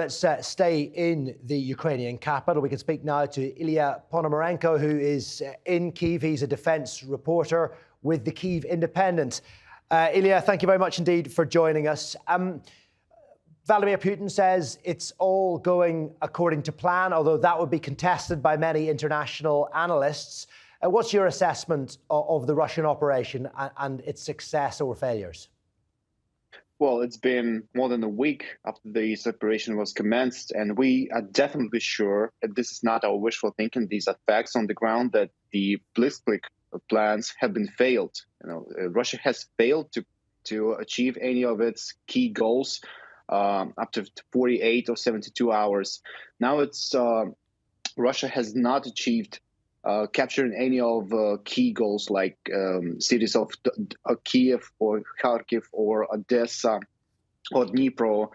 Let's stay in the Ukrainian capital. We can speak now to Ilia Ponomarenko, who is in Kyiv. He's a defense reporter with the Kyiv Independent. Ilia, thank you very much indeed for joining us. Vladimir Putin says it's all going according to plan, although that would be contested by many international analysts. What's your assessment of the Russian operation and its success or failures? Well, it's been more than a week after this operation was commenced, and we are definitely sure that this is not our wishful thinking. These are facts on the ground that the Blitzkrieg plans have been failed. Russia has failed to achieve any of its key goals up to 48 or 72 hours. Now Russia has not achieved capturing any of key goals like cities of Kyiv or Kharkiv or Odessa or Dnipro,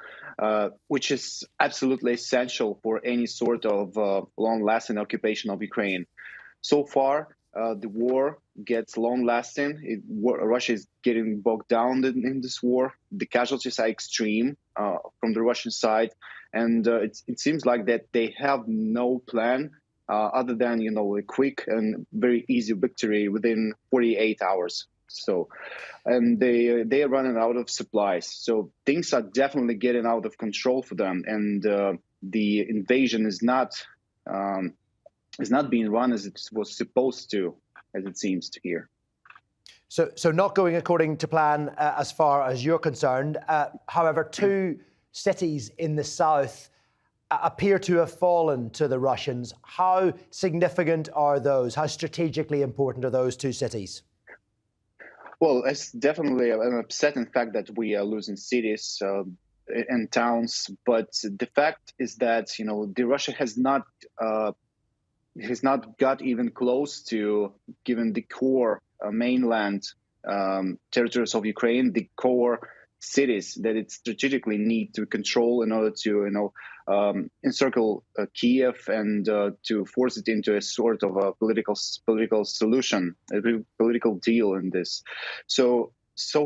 which is absolutely essential for any sort of long-lasting occupation of Ukraine. So far, the war gets long-lasting. Russia is getting bogged down in this war. The casualties are extreme from the Russian side, and it seems like that they have no plan other than, a quick and very easy victory within 48 hours. So, and they are running out of supplies. So things are definitely getting out of control for them, and the invasion is not being run as it was supposed to, as it seems to here. So not going according to plan as far as you're concerned. However, two cities in the south appear to have fallen to the Russians. How significant are those? How strategically important are those two cities? Well, it's definitely an upsetting fact that we are losing cities and towns. But the fact is that, the Russia has not got even close to giving the core mainland territories of Ukraine, the core cities that it strategically need to control in order to, encircle Kiev and to force it into a sort of a political solution, a political deal in this. So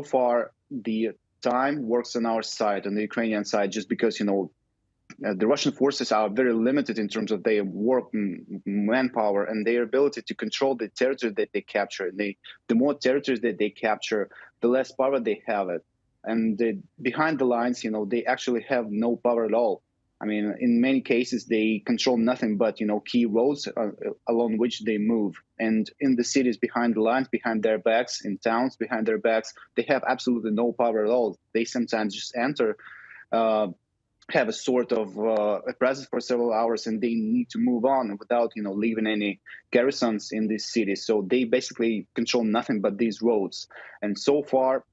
far, the time works on our side, on the Ukrainian side, just because, the Russian forces are very limited in terms of their manpower and their ability to control the territory that they capture. The more territories that they capture, the less power they have it. And behind the lines, they actually have no power at all. I mean, in many cases, they control nothing but, key roads along which they move. And in the cities behind the lines, behind their backs, in towns behind their backs, they have absolutely no power at all. They sometimes just enter, have a sort of a presence for several hours, and they need to move on without, leaving any garrisons in these cities. So they basically control nothing but these roads. And so far,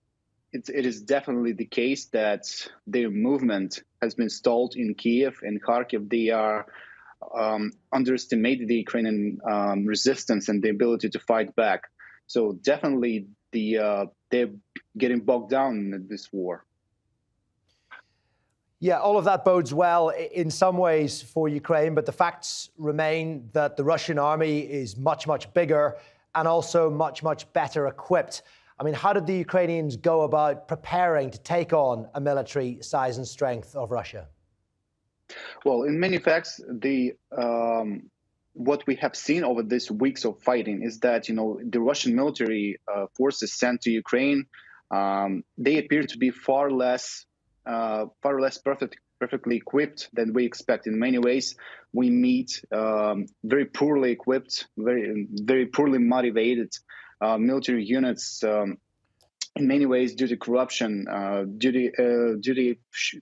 it is definitely the case that their movement has been stalled in Kiev and Kharkiv. They are underestimated the Ukrainian resistance and the ability to fight back. So definitely they're getting bogged down in this war. Yeah, all of that bodes well in some ways for Ukraine, but the facts remain that the Russian army is much, much bigger and also much, much better equipped. I mean, how did the Ukrainians go about preparing to take on a military size and strength of Russia? Well, in many facts, what we have seen over these weeks of fighting is that, the Russian military forces sent to Ukraine, they appear to be far less perfectly equipped than we expect. In many ways, we meet very poorly equipped, very poorly motivated military units, in many ways due to corruption, due to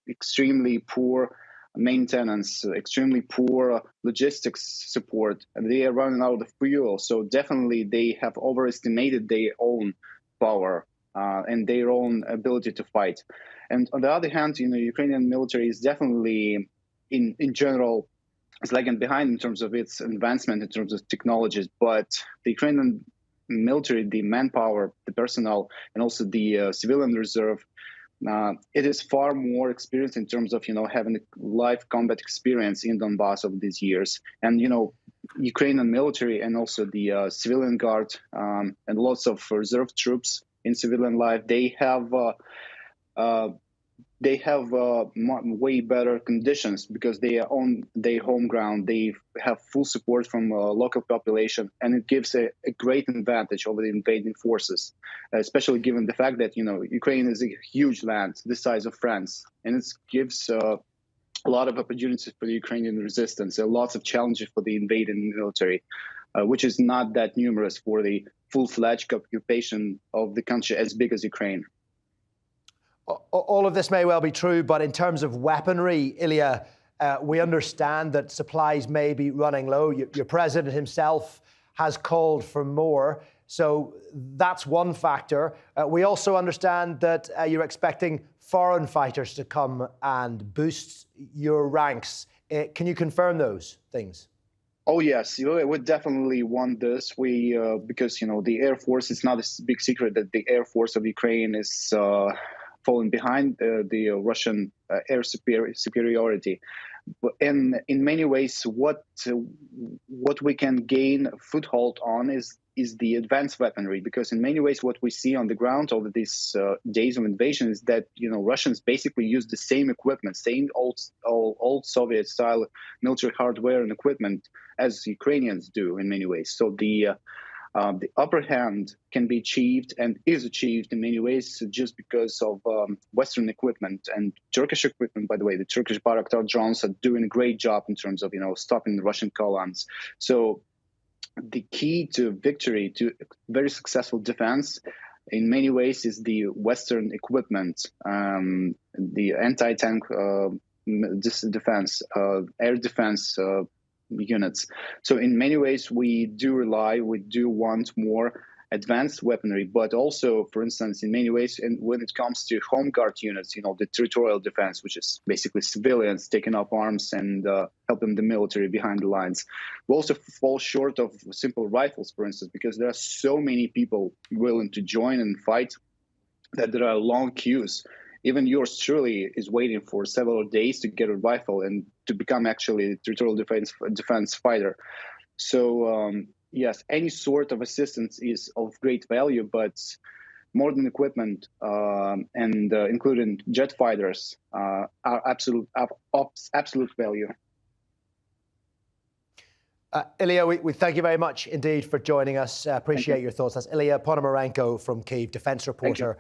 extremely poor maintenance, extremely poor logistics support, and they are running out of fuel. So definitely they have overestimated their own power and their own ability to fight. And on the other hand, Ukrainian military is definitely, in general, is lagging behind in terms of its advancement, in terms of technologies. But the Ukrainian military, the manpower, the personnel, and also the civilian reserve, it is far more experienced in terms of, having a live combat experience in Donbass over these years. And, Ukrainian military and also the civilian guard and lots of reserve troops in civilian life, they they have way better conditions because they are on their home ground. They have full support from local population, and it gives a great advantage over the invading forces, especially given the fact that Ukraine is a huge land, the size of France, and it gives a lot of opportunities for the Ukrainian resistance, and lots of challenges for the invading military, which is not that numerous for the full-fledged occupation of the country as big as Ukraine. All of this may well be true, but in terms of weaponry, Ilia, we understand that supplies may be running low. Your president himself has called for more. So that's one factor. We also understand that you're expecting foreign fighters to come and boost your ranks. Can you confirm those things? Oh yes, we definitely want this. Because the Air Force, it's not a big secret that the Air Force of Ukraine is falling behind the Russian air superiority. And in many ways, what we can gain a foothold on is the advanced weaponry, because in many ways what we see on the ground over these days of invasion is that Russians basically use the same equipment, same old Soviet style military hardware and equipment as Ukrainians do in many ways. So the upper hand can be achieved and is achieved in many ways just because of Western equipment and Turkish equipment. By the way, the Turkish Bayraktar drones are doing a great job in terms of stopping the Russian columns. So the key to victory, to very successful defense, in many ways, is the Western equipment, the anti-tank defense, air defense units. So in many ways, we do want more advanced weaponry, but also, for instance, in many ways, and when it comes to home guard units, the territorial defense, which is basically civilians taking up arms and helping the military behind the lines, we also fall short of simple rifles, for instance, because there are so many people willing to join and fight that there are long queues. Even yours truly is waiting for several days to get a rifle and to become actually a territorial defense fighter. So yes, any sort of assistance is of great value, but modern equipment and including jet fighters are absolute value. Ilia, we thank you very much indeed for joining us. Appreciate your thoughts. That's Ilia Ponomarenko from Kyiv, defense reporter